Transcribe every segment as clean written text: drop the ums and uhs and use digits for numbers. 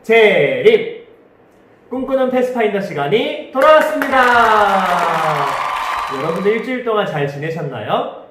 재립! 꿈꾸는 패스파인더 시간이 돌아왔습니다. 여러분들 일주일 동안 잘 지내셨나요?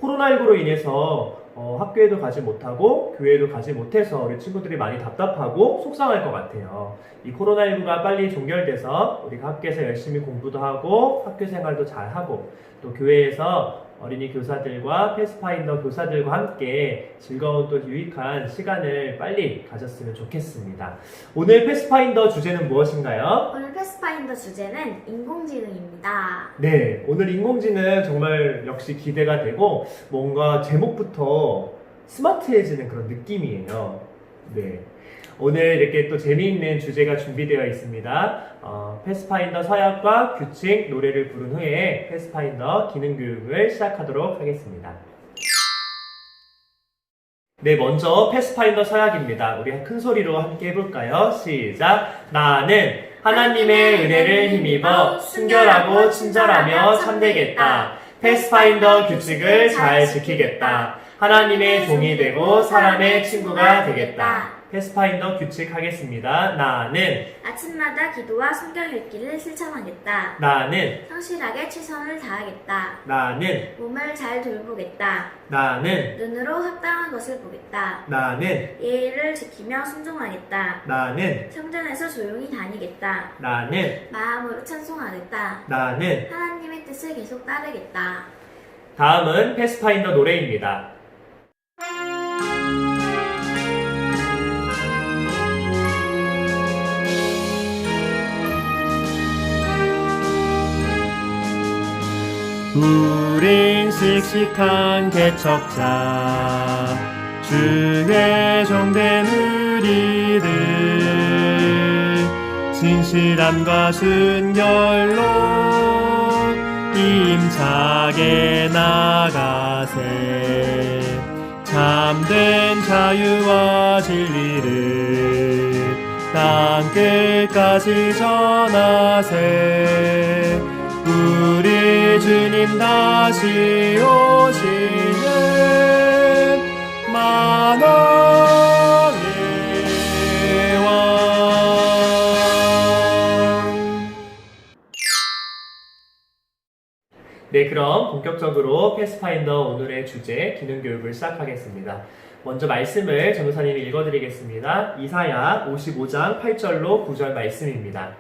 코로나19로 인해서 학교에도 가지 못하고 교회에도 가지 못해서 우리 친구들이 많이 답답하고 속상할 것 같아요. 이 코로나19가 빨리 종결돼서 우리가 학교에서 열심히 공부도 하고 학교 생활도 잘하고 또 교회에서 어린이 교사들과 패스파인더 교사들과 함께 즐거운 또 유익한 시간을 빨리 가졌으면 좋겠습니다. 오늘 패스파인더 주제는 무엇인가요? 오늘 패스파인더 주제는 인공지능입니다. 네, 오늘 인공지능 정말 역시 기대가 되고 뭔가 제목부터 스마트해지는 그런 느낌이에요. 네. 오늘 이렇게 또 재미있는 주제가 준비되어 있습니다. 패스파인더 서약과 규칙, 노래를 부른 후에 패스파인더 기능 교육을 시작하도록 하겠습니다. 네, 먼저 패스파인더 서약입니다. 우리 큰 소리로 함께 해볼까요? 시작! 나는 하나님의 은혜를 힘입어 순결하고 친절하며 참되겠다. 패스파인더 규칙을 잘 지키겠다. 하나님의 종이 되고 사람의 친구가 되겠다. 패스파인더 규칙 하겠습니다. 나는 아침마다 기도와 성경 읽기를 실천하겠다. 나는 성실하게 최선을 다하겠다. 나는 몸을 잘 돌보겠다. 나는 눈으로 합당한 것을 보겠다. 나는 예의를 지키며 순종하겠다. 나는 성전에서 조용히 다니겠다. 나는 마음으로 찬송하겠다. 나는 하나님의 뜻을 계속 따르겠다. 다음은 패스파인더 노래입니다. 우린 씩씩한 개척자 주의 종된 우리들 진실함과 순결로 힘차게 나가세 참된 자유와 진리를 땅끝까지 전하세 우리 주님 다시 오시는 만왕의 왕. 네, 그럼 본격적으로 패스파인더 오늘의 주제 기능 교육을 시작하겠습니다. 먼저 말씀을 전도사님이 읽어드리겠습니다. 이사야 55장 8절로 9절 말씀입니다.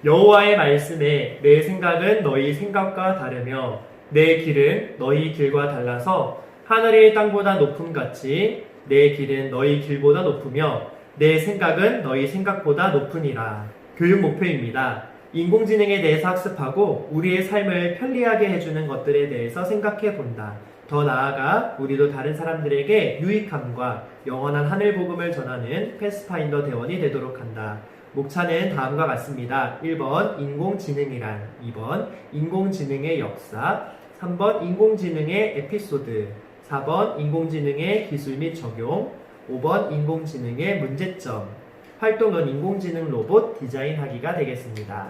여호와의 말씀에 내 생각은 너희 생각과 다르며 내 길은 너희 길과 달라서 하늘이 땅보다 높음같이 내 길은 너희 길보다 높으며 내 생각은 너희 생각보다 높으니라. 교육 목표입니다. 인공지능에 대해서 학습하고 우리의 삶을 편리하게 해주는 것들에 대해서 생각해 본다. 더 나아가 우리도 다른 사람들에게 유익함과 영원한 하늘 복음을 전하는 패스파인더 대원이 되도록 한다. 목차는 다음과 같습니다. 1번 인공지능이란, 2번 인공지능의 역사, 3번 인공지능의 에피소드, 4번 인공지능의 기술 및 적용, 5번 인공지능의 문제점. 활동은 인공지능 로봇 디자인하기가 되겠습니다.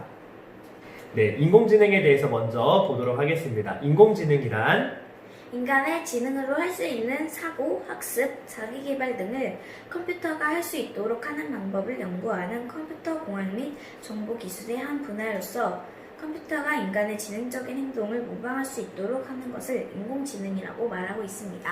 네, 인공지능에 대해서 먼저 보도록 하겠습니다. 인공지능이란 인간의 지능으로 할 수 있는 사고, 학습, 자기개발 등을 컴퓨터가 할 수 있도록 하는 방법을 연구하는 컴퓨터 공학 및 정보기술의 한 분야로서 컴퓨터가 인간의 지능적인 행동을 모방할 수 있도록 하는 것을 인공지능이라고 말하고 있습니다.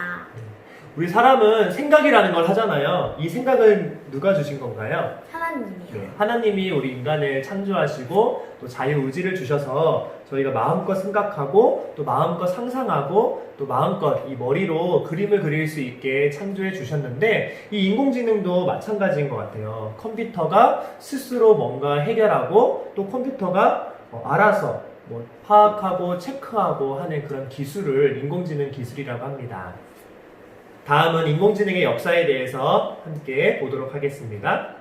우리 사람은 생각이라는 걸 하잖아요. 이 생각은 누가 주신 건가요? 하나님이요. 네, 하나님이 우리 인간을 창조하시고 또 자유의지를 주셔서 저희가 마음껏 생각하고 또 마음껏 상상하고 또 마음껏 이 머리로 그림을 그릴 수 있게 창조해 주셨는데 이 인공지능도 마찬가지인 것 같아요. 컴퓨터가 스스로 뭔가 해결하고 또 컴퓨터가 알아서 파악하고 체크하고 하는 그런 기술을 인공지능 기술이라고 합니다. 다음은 인공지능의 역사에 대해서 함께 보도록 하겠습니다.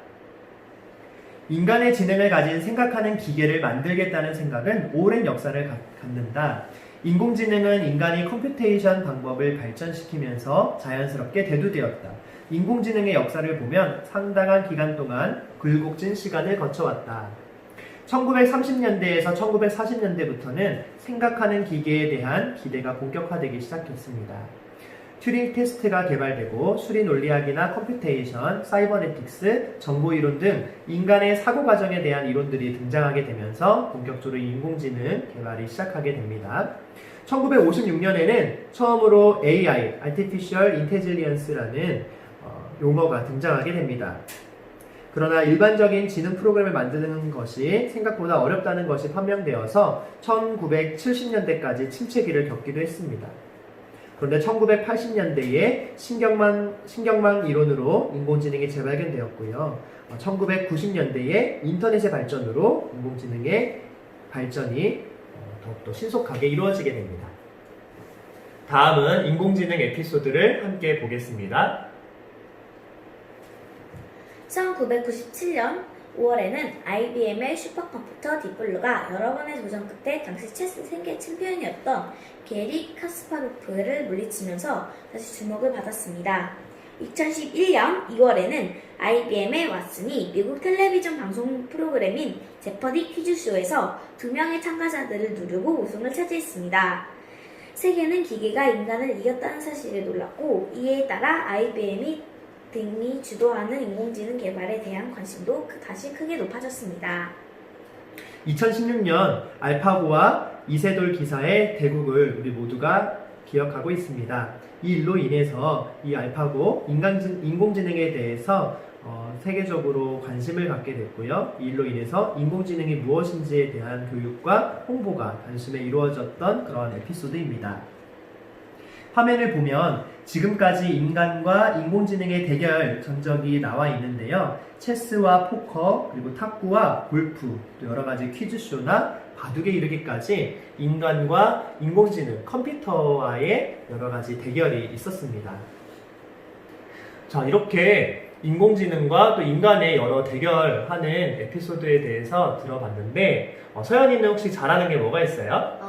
인간의 지능을 가진 생각하는 기계를 만들겠다는 생각은 오랜 역사를 갖는다. 인공지능은 인간이 컴퓨테이션 방법을 발전시키면서 자연스럽게 대두되었다. 인공지능의 역사를 보면 상당한 기간 동안 굴곡진 시간을 거쳐왔다. 1930년대에서 1940년대부터는 생각하는 기계에 대한 기대가 본격화되기 시작했습니다. 튜링 테스트가 개발되고 수리 논리학이나 컴퓨테이션, 사이버네틱스, 정보이론 등 인간의 사고 과정에 대한 이론들이 등장하게 되면서 본격적으로 인공지능 개발이 시작하게 됩니다. 1956년에는 처음으로 AI, Artificial Intelligence라는 용어가 등장하게 됩니다. 그러나 일반적인 지능 프로그램을 만드는 것이 생각보다 어렵다는 것이 판명되어서 1970년대까지 침체기를 겪기도 했습니다. 그런데 1980년대에 신경망 이론으로 인공지능이 재발견되었고요. 1990년대에 인터넷의 발전으로 인공지능의 발전이 더욱더 신속하게 이루어지게 됩니다. 다음은 인공지능 에피소드를 함께 보겠습니다. 1997년 5월에는 IBM의 슈퍼컴퓨터 딥블루가 여러 번의 도전 끝에 당시 체스 세계 챔피언이었던 게리 카스파로프를 물리치면서 다시 주목을 받았습니다. 2011년 2월에는 IBM의 왓슨이 미국 텔레비전 방송 프로그램인 제퍼디 퀴즈쇼에서 2명의 참가자들을 누르고 우승을 차지했습니다. 세계는 기계가 인간을 이겼다는 사실에 놀랐고, 이에 따라 IBM이 등이 주도하는 인공지능 개발에 대한 관심도 다시 크게 높아졌습니다. 2016년 알파고와 이세돌 기사의 대국을 우리 모두가 기억하고 있습니다. 이 일로 인해서 이 알파고 인공지능에 대해서 세계적으로 관심을 갖게 됐고요. 이 일로 인해서 인공지능이 무엇인지에 대한 교육과 홍보가 단숨에 이루어졌던 그런 에피소드입니다. 화면을 보면 지금까지 인간과 인공지능의 대결 전적이 나와 있는데요. 체스와 포커, 그리고 탁구와 골프, 또 여러 가지 퀴즈쇼나 바둑에 이르기까지 인간과 인공지능, 컴퓨터와의 여러 가지 대결이 있었습니다. 자, 이렇게 인공지능과 또 인간의 여러 대결하는 에피소드에 대해서 들어봤는데, 서연이는 혹시 잘하는 게 뭐가 있어요?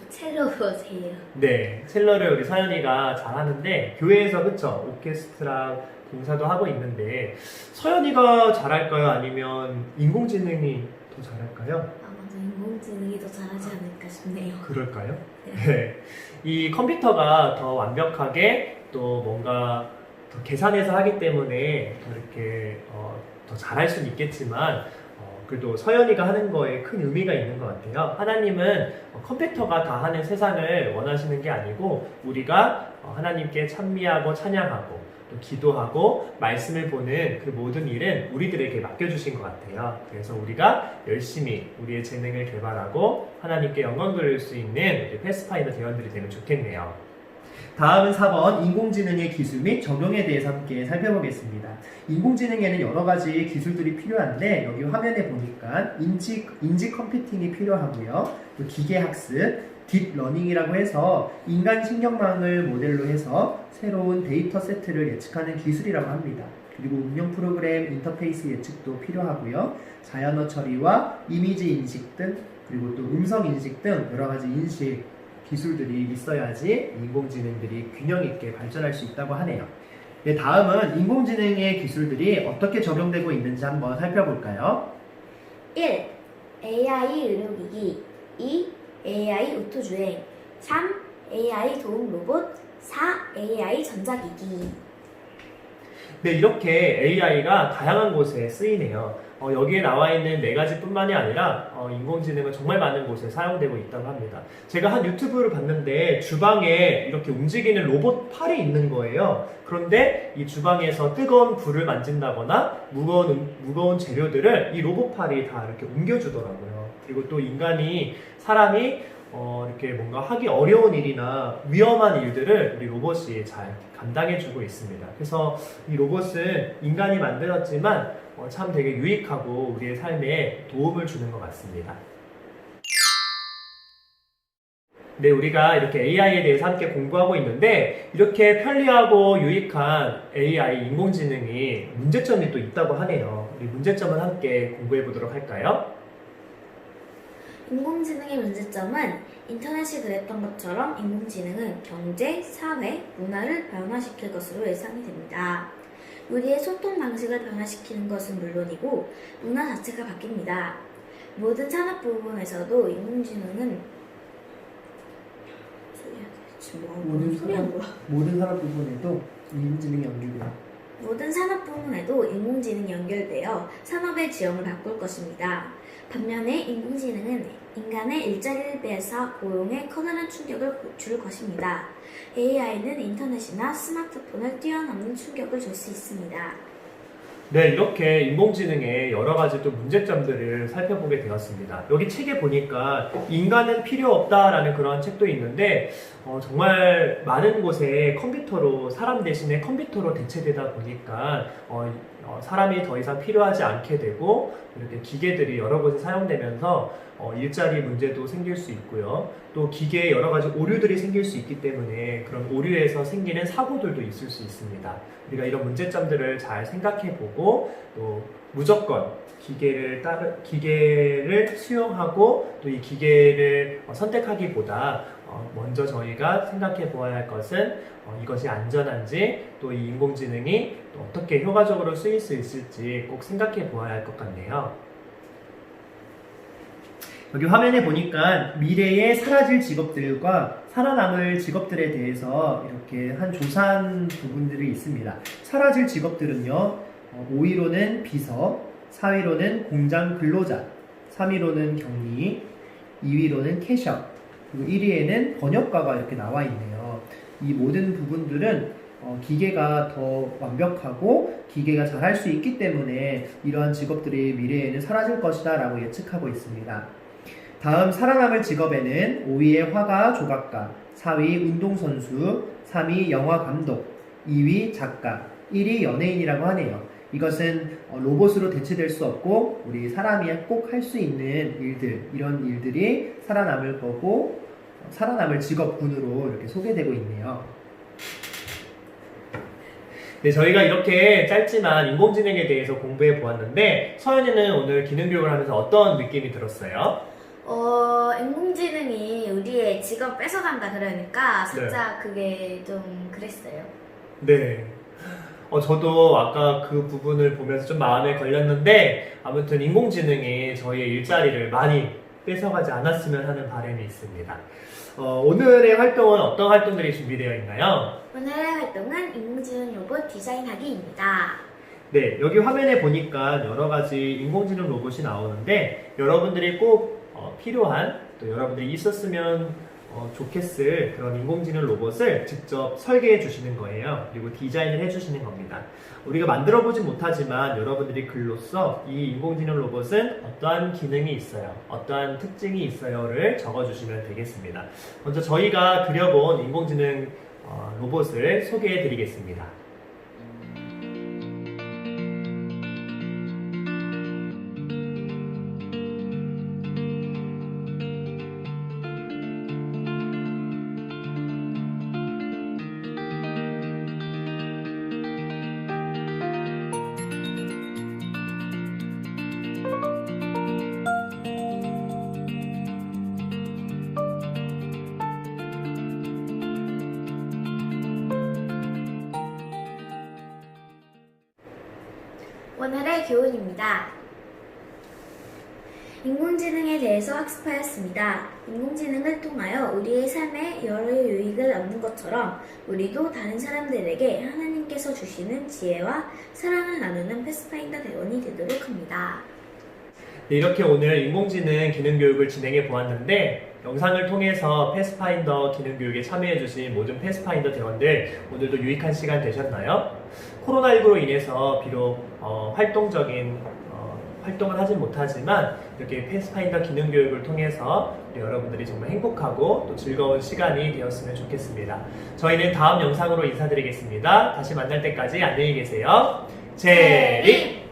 첼로 보세요. 네, 첼로를 우리 서연이가 잘하는데 교회에서 그쵸? 오케스트라 봉사도 하고 있는데 서연이가 잘할까요? 아니면 인공지능이 더 잘할까요? 아마도 인공지능이 더 잘하지 않을까 싶네요. 그럴까요? 네. 이 컴퓨터가 더 완벽하게 또 뭔가 더 계산해서 하기 때문에 더 이렇게 더 잘할 수는 있겠지만 그래도 서연이가 하는 거에 큰 의미가 있는 것 같아요. 하나님은 컴퓨터가 다 하는 세상을 원하시는 게 아니고 우리가 하나님께 찬미하고 찬양하고 또 기도하고 말씀을 보는 그 모든 일은 우리들에게 맡겨주신 것 같아요. 그래서 우리가 열심히 우리의 재능을 개발하고 하나님께 영광 돌릴 수 있는 우리 패스파이더 대원들이 되면 좋겠네요. 다음은 4번 인공지능의 기술 및 적용에 대해서 함께 살펴보겠습니다. 인공지능에는 여러 가지 기술들이 필요한데 여기 화면에 보니까 인지 컴퓨팅이 필요하고요. 또 기계학습, 딥러닝이라고 해서 인간 신경망을 모델로 해서 새로운 데이터 세트를 예측하는 기술이라고 합니다. 그리고 응용 프로그램 인터페이스 예측도 필요하고요. 자연어 처리와 이미지 인식 등 그리고 또 음성 인식 등 여러 가지 인식 기술들이 있어야지 인공지능들이 균형 있게 발전할 수 있다고 하네요. 네, 다음은 인공지능의 기술들이 어떻게 적용되고 있는지 한번 살펴볼까요? 1. AI 의료기기 2. AI 오토주행 3. AI 도움 로봇 4. AI 전자기기. 네, 이렇게 AI가 다양한 곳에 쓰이네요. 여기에 나와 있는 4가지 뿐만이 아니라 인공지능은 정말 많은 곳에 사용되고 있다고 합니다. 제가 한 유튜브를 봤는데 주방에 이렇게 움직이는 로봇 팔이 있는 거예요. 그런데 이 주방에서 뜨거운 불을 만진다거나 무거운 재료들을 이 로봇 팔이 다 이렇게 옮겨주더라고요. 그리고 또 사람이 이렇게 뭔가 하기 어려운 일이나 위험한 일들을 우리 로봇이 잘 감당해주고 있습니다. 그래서 이 로봇은 인간이 만들었지만 참 되게 유익하고 우리의 삶에 도움을 주는 것 같습니다. 네, 우리가 이렇게 AI에 대해서 함께 공부하고 있는데 이렇게 편리하고 유익한 AI, 인공지능이 문제점이 또 있다고 하네요. 우리 문제점을 함께 공부해 보도록 할까요? 인공지능의 문제점은 인터넷이 그랬던 것처럼 인공지능은 경제, 사회, 문화를 변화시킬 것으로 예상이 됩니다. 우리의 소통 방식을 변화시키는 것은 물론이고 문화 자체가 바뀝니다. 모든 산업 부분에서도 인공지능은 뭔 소리야 뭐야? 모든 산업 부분에도 인공지능이 연결돼요. 모든 산업 부문에도 인공지능이 연결되어 산업의 지형을 바꿀 것입니다. 반면에 인공지능은 인간의 일자리를 빼앗아 고용에 커다란 충격을 줄 것입니다. AI는 인터넷이나 스마트폰을 뛰어넘는 충격을 줄 수 있습니다. 네, 이렇게 인공지능의 여러 가지 또 문제점들을 살펴보게 되었습니다. 여기 책에 보니까 인간은 필요 없다라는 그런 책도 있는데 정말 많은 곳에 컴퓨터로 사람 대신에 컴퓨터로 대체되다 보니까 사람이 더 이상 필요하지 않게 되고 이렇게 기계들이 여러 곳에 사용되면서 일자리 문제도 생길 수 있고요. 또 기계에 여러 가지 오류들이 생길 수 있기 때문에 그런 오류에서 생기는 사고들도 있을 수 있습니다. 우리가 이런 문제점들을 잘 생각해보고 또 무조건 기계를 수용하고 또 이 기계를 선택하기보다 먼저 저희가 생각해 보아야 할 것은 이것이 안전한지 또 이 인공지능이 또 어떻게 효과적으로 쓰일 수 있을지 꼭 생각해 보아야 할 것 같네요. 여기 화면에 보니까 미래에 사라질 직업들과 살아남을 직업들에 대해서 이렇게 한 조사한 부분들이 있습니다. 사라질 직업들은요, 5위로는 비서, 4위로는 공장 근로자, 3위로는 경리, 2위로는 캐셔, 그리고 1위에는 번역가가 이렇게 나와 있네요. 이 모든 부분들은 기계가 더 완벽하고 기계가 잘할 수 있기 때문에 이러한 직업들이 미래에는 사라질 것이다 라고 예측하고 있습니다. 다음 살아남을 직업에는 5위의 화가, 조각가, 4위 운동선수, 3위 영화감독, 2위 작가, 1위 연예인이라고 하네요. 이것은 로봇으로 대체될 수 없고 우리 사람이 꼭 할 수 있는 일들, 이런 일들이 살아남을 거고 살아남을 직업군으로 이렇게 소개되고 있네요. 네, 저희가 이렇게 짧지만 인공지능에 대해서 공부해 보았는데 서연이는 오늘 기능교육을 하면서 어떤 느낌이 들었어요? 인공지능이 우리의 직업 뺏어간다 그러니까 살짝 그게 좀 그랬어요. 네. 저도 아까 그 부분을 보면서 좀 마음에 걸렸는데 아무튼 인공지능이 저희의 일자리를 많이 뺏어가지 않았으면 하는 바람이 있습니다. 오늘의 활동은 어떤 활동들이 준비되어 있나요? 오늘의 활동은 인공지능 로봇 디자인하기입니다. 네, 여기 화면에 보니까 여러 가지 인공지능 로봇이 나오는데 여러분들이 꼭 필요한 또 여러분들이 있었으면 좋겠을 그런 인공지능 로봇을 직접 설계해 주시는 거예요. 그리고 디자인을 해 주시는 겁니다. 우리가 만들어 보진 못하지만 여러분들이 글로써 이 인공지능 로봇은 어떠한 기능이 있어요, 어떠한 특징이 있어요를 적어 주시면 되겠습니다. 먼저 저희가 그려본 인공지능 로봇을 소개해 드리겠습니다. 오늘의 교훈입니다. 인공지능에 대해서 학습하였습니다. 인공지능을 통하여 우리의 삶에 여러 유익을 얻는 것처럼 우리도 다른 사람들에게 하나님께서 주시는 지혜와 사랑을 나누는 패스파인더 대원이 되도록 합니다. 네, 이렇게 오늘 인공지능 기능교육을 진행해 보았는데 영상을 통해서 패스파인더 기능교육에 참여해주신 모든 패스파인더 대원들 오늘도 유익한 시간 되셨나요? 코로나19로 인해서 비록 활동적인 활동은 하진 못하지만 이렇게 패스파인더 기능교육을 통해서 우리 여러분들이 정말 행복하고 또 즐거운 시간이 되었으면 좋겠습니다. 저희는 다음 영상으로 인사드리겠습니다. 다시 만날 때까지 안녕히 계세요. 제리!